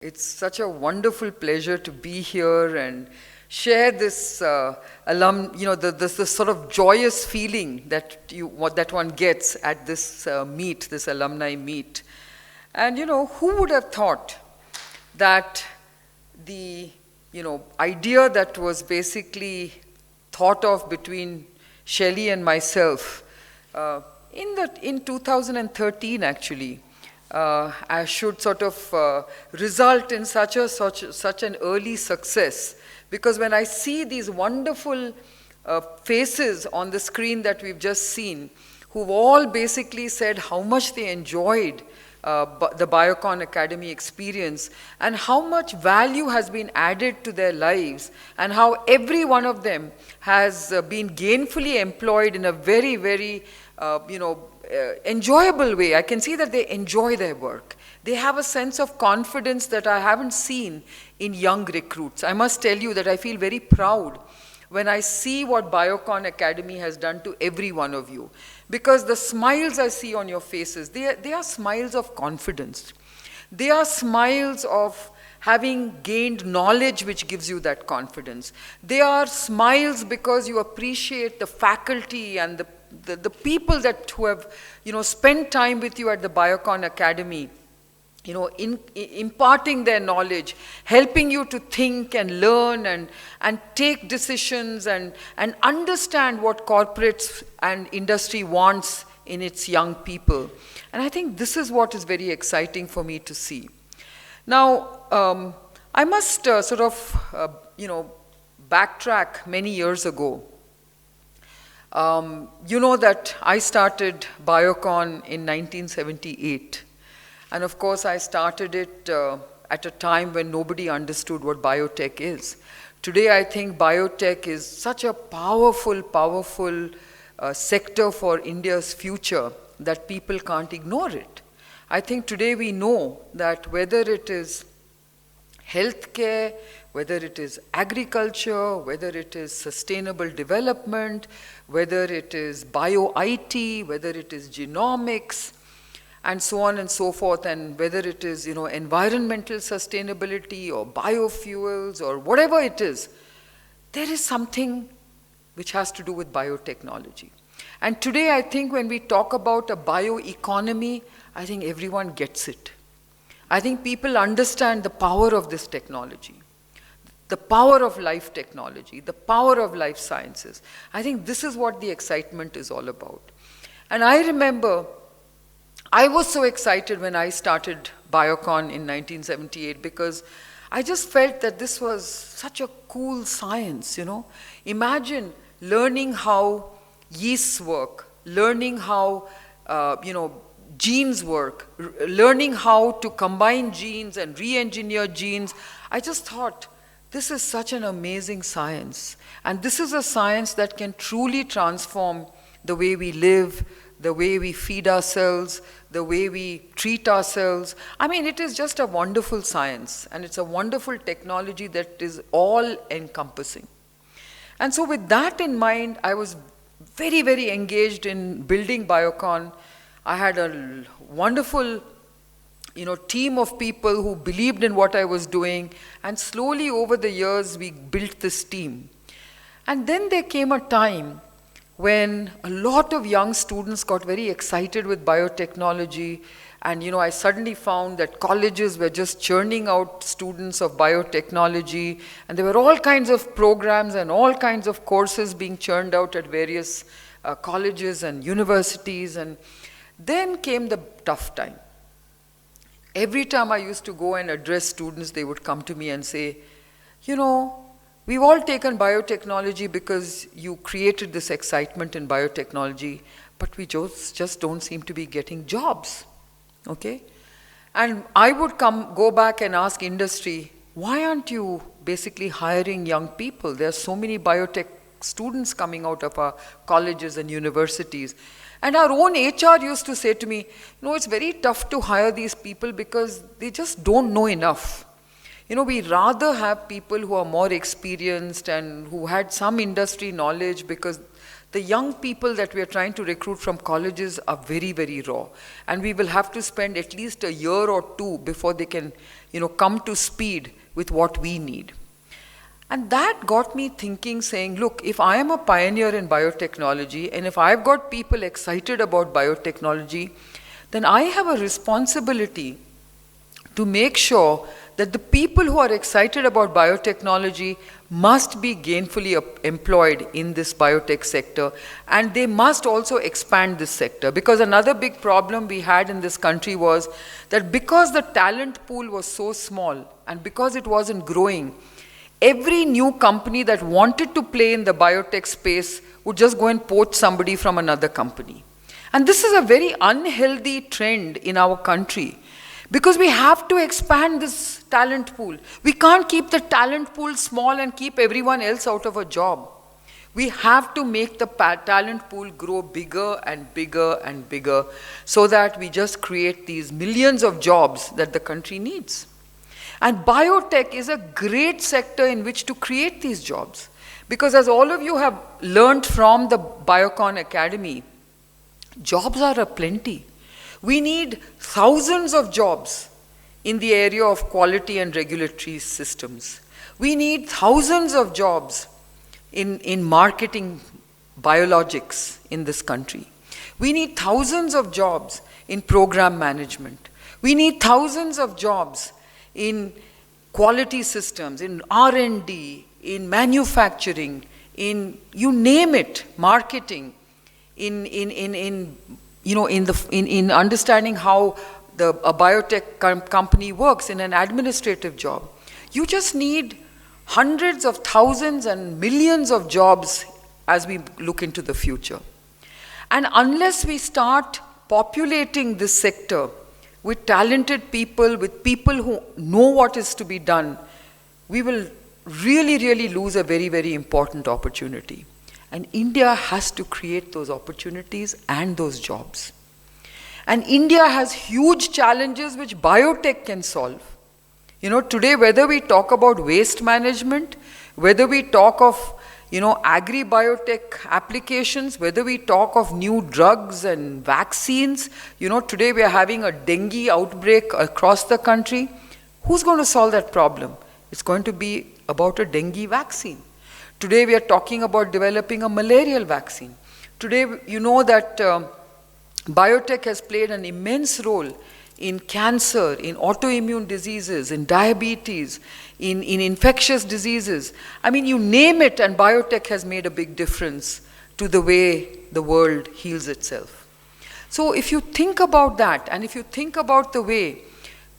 It's such a wonderful pleasure to be here and share this the sort of joyous feeling that one gets at this meet, this alumni meet. And who would have thought that the idea that was basically thought of between Shelley and myself in 2013 actually. I should sort of result in such an early success, because when I see these wonderful faces on the screen that we've just seen, who've all basically said how much they enjoyed the Biocon Academy experience and how much value has been added to their lives, and how every one of them has been gainfully employed in a very, very enjoyable way. I can see that they enjoy their work. They have a sense of confidence that I haven't seen in young recruits. I must tell you that I feel very proud when I see what Biocon Academy has done to every one of you. Because the smiles I see on your faces, they are smiles of confidence. They are smiles of having gained knowledge which gives you that confidence. They are smiles because you appreciate the faculty and the people who have spent time with you at the Biocon Academy, imparting their knowledge, helping you to think and learn and take decisions and understand what corporates and industry wants in its young people. And I think this is what is very exciting for me to see. Now, I must backtrack many years ago. You know that I started Biocon in 1978. And of course, I started it at a time when nobody understood what biotech is. Today, I think biotech is such a powerful sector for India's future that people can't ignore it. I think today we know that whether it is healthcare, whether it is agriculture, whether it is sustainable development, whether it is bio-IT, whether it is genomics, and so on and so forth, and whether it is environmental sustainability or biofuels or whatever it is, there is something which has to do with biotechnology. And today I think when we talk about a bioeconomy, I think everyone gets it. I think people understand the power of this technology, the power of life technology, the power of life sciences. I think this is what the excitement is all about. And I remember I was so excited when I started Biocon in 1978, because I just felt that this was such a cool science, Imagine learning how yeasts work, learning how, genes work, learning how to combine genes and re-engineer genes. I just thought, this is such an amazing science. And this is a science that can truly transform the way we live, the way we feed ourselves, the way we treat ourselves. I mean, it is just a wonderful science, and it's a wonderful technology that is all-encompassing. And so with that in mind, I was very, very engaged in building Biocon. I had a wonderful team of people who believed in what I was doing, and slowly over the years, we built this team. And then there came a time when a lot of young students got very excited with biotechnology, and I suddenly found that colleges were just churning out students of biotechnology, and there were all kinds of programs and all kinds of courses being churned out at various colleges and universities. And then came the tough time. Every time I used to go and address students, they would come to me and say, we've all taken biotechnology because you created this excitement in biotechnology, but we just don't seem to be getting jobs, okay? And I would go back and ask industry, why aren't you basically hiring young people? There are so many biotech students coming out of our colleges and universities. And our own HR used to say to me, it's very tough to hire these people because they just don't know enough. We rather have people who are more experienced and who had some industry knowledge, because the young people that we are trying to recruit from colleges are very, very raw. And we will have to spend at least a year or two before they can come to speed with what we need. And that got me thinking, saying, look, if I am a pioneer in biotechnology, and if I've got people excited about biotechnology, then I have a responsibility to make sure that the people who are excited about biotechnology must be gainfully employed in this biotech sector, and they must also expand this sector. Because another big problem we had in this country was that because the talent pool was so small and because it wasn't growing, every new company that wanted to play in the biotech space would just go and poach somebody from another company. And this is a very unhealthy trend in our country, because we have to expand this talent pool. We can't keep the talent pool small and keep everyone else out of a job. We have to make the talent pool grow bigger and bigger and bigger, so that we just create these millions of jobs that the country needs. And biotech is a great sector in which to create these jobs. Because as all of you have learned from the Biocon Academy, jobs are aplenty. We need thousands of jobs in the area of quality and regulatory systems. We need thousands of jobs in marketing biologics in this country. We need thousands of jobs in program management. We need thousands of jobs in quality systems, in R&D, in manufacturing, in you name it, marketing, in understanding how a biotech company works, in an administrative job. You just need hundreds of thousands and millions of jobs as we look into the future. And unless we start populating this sector with talented people, with people who know what is to be done, we will really, really lose a very, very important opportunity. And India has to create those opportunities and those jobs. And India has huge challenges which biotech can solve. Today, whether we talk about waste management, whether we talk of agri-biotech applications, whether we talk of new drugs and vaccines, today we are having a dengue outbreak across the country. Who's going to solve that problem? It's going to be about a dengue vaccine. Today we are talking about developing a malarial vaccine. Today, you know that biotech has played an immense role in cancer, in autoimmune diseases, in diabetes, in infectious diseases. I mean, you name it, and biotech has made a big difference to the way the world heals itself. So if you think about that, and if you think about the way,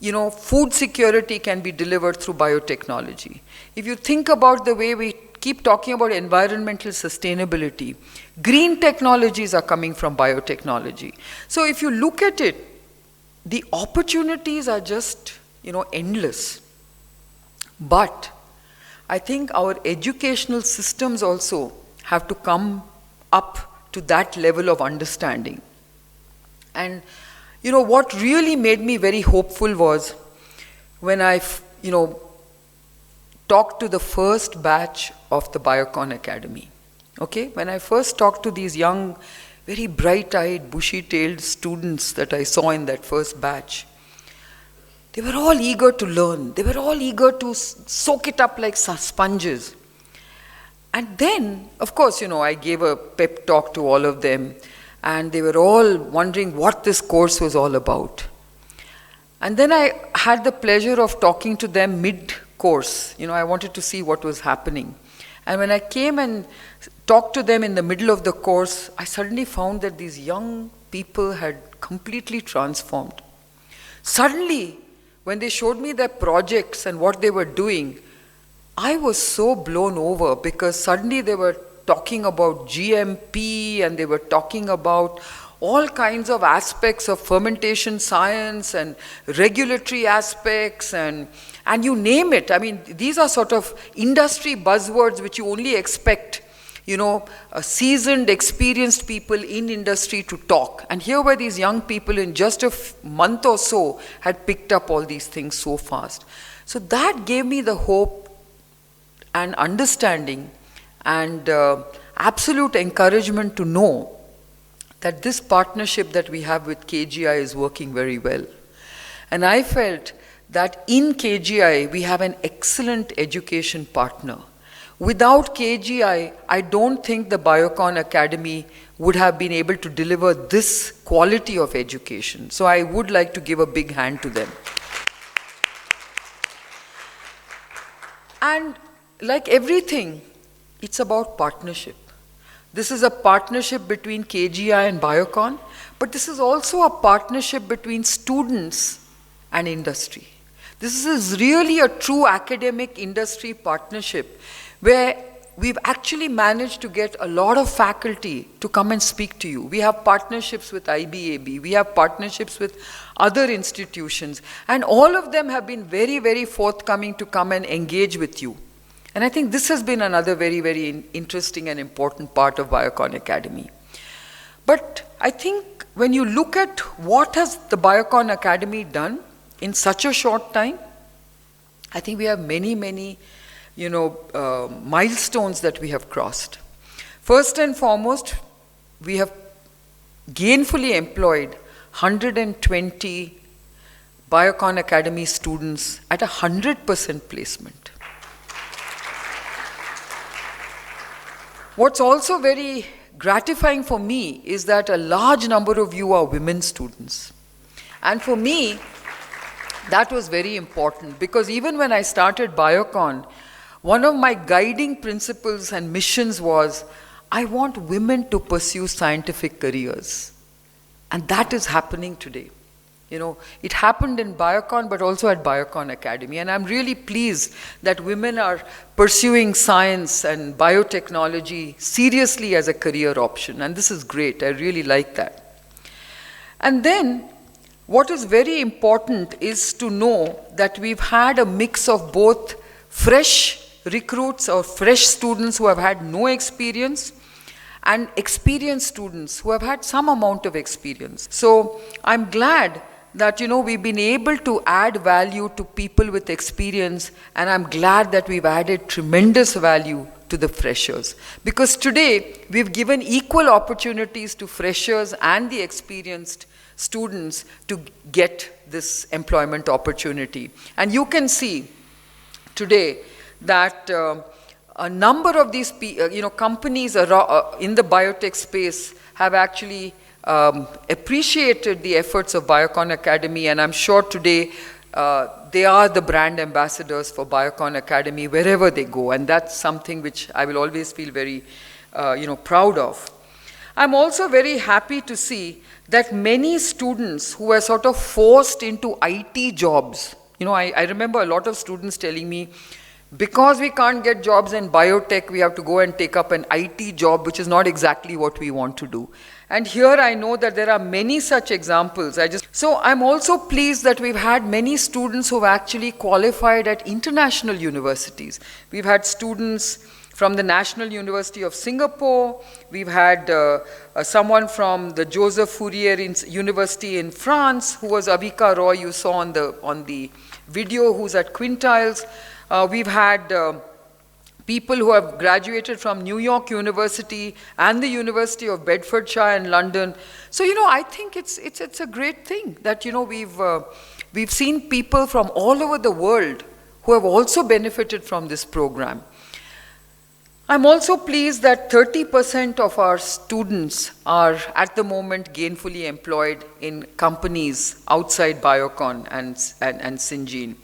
food security can be delivered through biotechnology, if you think about the way we keep talking about environmental sustainability, green technologies are coming from biotechnology. So if you look at it, the opportunities are just, endless. But I think our educational systems also have to come up to that level of understanding. And, what really made me very hopeful was when I, talked to the first batch of the Biocon Academy. Okay? When I first talked to these young, very bright-eyed, bushy-tailed students that I saw in that first batch, they were all eager to learn. They were all eager to soak it up like sponges. And then, of course, I gave a pep talk to all of them, and they were all wondering what this course was all about. And then I had the pleasure of talking to them mid-course. I wanted to see what was happening. And when I came and talked to them in the middle of the course, I suddenly found that these young people had completely transformed. Suddenly, when they showed me their projects and what they were doing, I was so blown over, because suddenly they were talking about GMP, and they were talking about all kinds of aspects of fermentation science and regulatory aspects and you name it. I mean, these are sort of industry buzzwords which you only expect, seasoned, experienced people in industry to talk. And here were these young people in just a month or so had picked up all these things so fast. So that gave me the hope and understanding and absolute encouragement to know that this partnership that we have with KGI is working very well. And I felt that in KGI we have an excellent education partner. Without KGI, I don't think the Biocon Academy would have been able to deliver this quality of education. So I would like to give a big hand to them. And like everything, it's about partnership. This is a partnership between KGI and Biocon, but this is also a partnership between students and industry. This is really a true academic industry partnership where we've actually managed to get a lot of faculty to come and speak to you. We have partnerships with IBAB, we have partnerships with other institutions, and all of them have been very, very forthcoming to come and engage with you. And I think this has been another very, very interesting and important part of Biocon Academy. But I think when you look at what has the Biocon Academy done in such a short time, I think we have many, many milestones that we have crossed. First and foremost, we have gainfully employed 120 Biocon Academy students at 100% placement. What's also very gratifying for me is that a large number of you are women students. And for me, that was very important because even when I started Biocon, one of my guiding principles and missions was, I want women to pursue scientific careers. And that is happening today. It happened in Biocon, but also at Biocon Academy. And I'm really pleased that women are pursuing science and biotechnology seriously as a career option. And this is great. I really like that. And then, what is very important is to know that we've had a mix of both fresh recruits or fresh students who have had no experience and experienced students who have had some amount of experience. So I'm glad that we've been able to add value to people with experience, and I'm glad that we've added tremendous value to the freshers. Because today we've given equal opportunities to freshers and the experienced students to get this employment opportunity. And you can see today that a number of these companies in the biotech space have actually appreciated the efforts of Biocon Academy, and I'm sure today they are the brand ambassadors for Biocon Academy wherever they go, and that's something which I will always feel very proud of. I'm also very happy to see that many students who were sort of forced into IT jobs, I remember a lot of students telling me, because we can't get jobs in biotech, we have to go and take up an IT job, which is not exactly what we want to do. And here I know that there are many such examples. So I'm also pleased that we've had many students who've actually qualified at international universities. We've had students from the National University of Singapore. We've had someone from the Joseph Fourier University in France, who was Avika Roy, you saw on the video, who's at Quintiles. We've had people who have graduated from New York University and the University of Bedfordshire in London. So, I think it's a great thing that, we've seen people from all over the world who have also benefited from this program. I'm also pleased that 30% of our students are at the moment gainfully employed in companies outside Biocon and Syngene.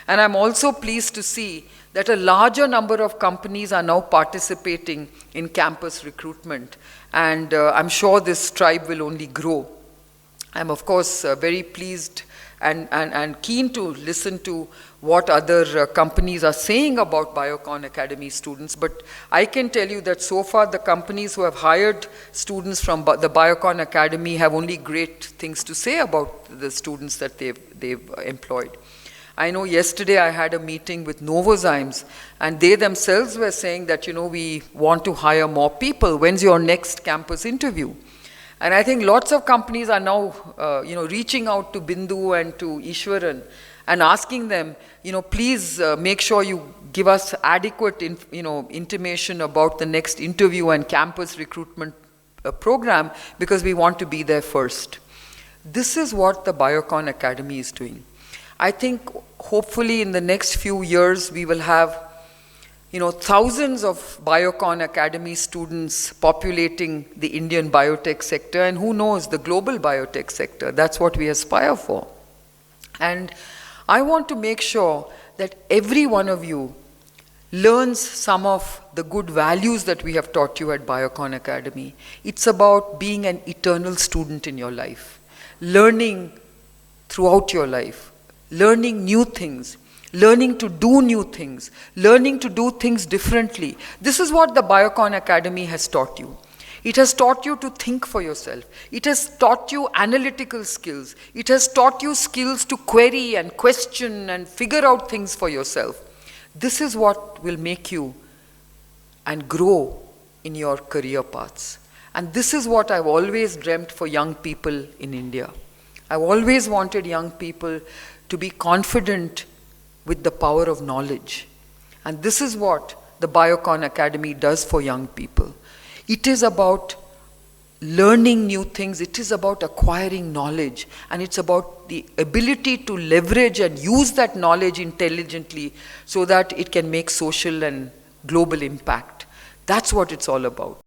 And I'm also pleased to see that a larger number of companies are now participating in campus recruitment. And I'm sure this tribe will only grow. I'm, of course, very pleased and keen to listen to what other companies are saying about Biocon Academy students. But I can tell you that so far the companies who have hired students from the Biocon Academy have only great things to say about the students that they've employed. I know yesterday I had a meeting with Novozymes, and they themselves were saying that, we want to hire more people. When's your next campus interview? And I think lots of companies are now, reaching out to Bindu and to Ishwaran and asking them, please make sure you give us adequate, intimation about the next interview and campus recruitment program, because we want to be there first. This is what the Biocon Academy is doing. I think hopefully in the next few years we will have thousands of Biocon Academy students populating the Indian biotech sector, and who knows, the global biotech sector. That's what we aspire for. And I want to make sure that every one of you learns some of the good values that we have taught you at Biocon Academy. It's about being an eternal student in your life, learning throughout your life, learning new things, learning to do new things, learning to do things differently. This is what the Biocon Academy has taught you. It has taught you to think for yourself. It has taught you analytical skills. It has taught you skills to query and question and figure out things for yourself. This is what will make you and grow in your career paths. And this is what I've always dreamt for young people in India. I've always wanted young people to be confident with the power of knowledge. And this is what the Biocon Academy does for young people. It is about learning new things, it is about acquiring knowledge, and it's about the ability to leverage and use that knowledge intelligently so that it can make social and global impact. That's what it's all about.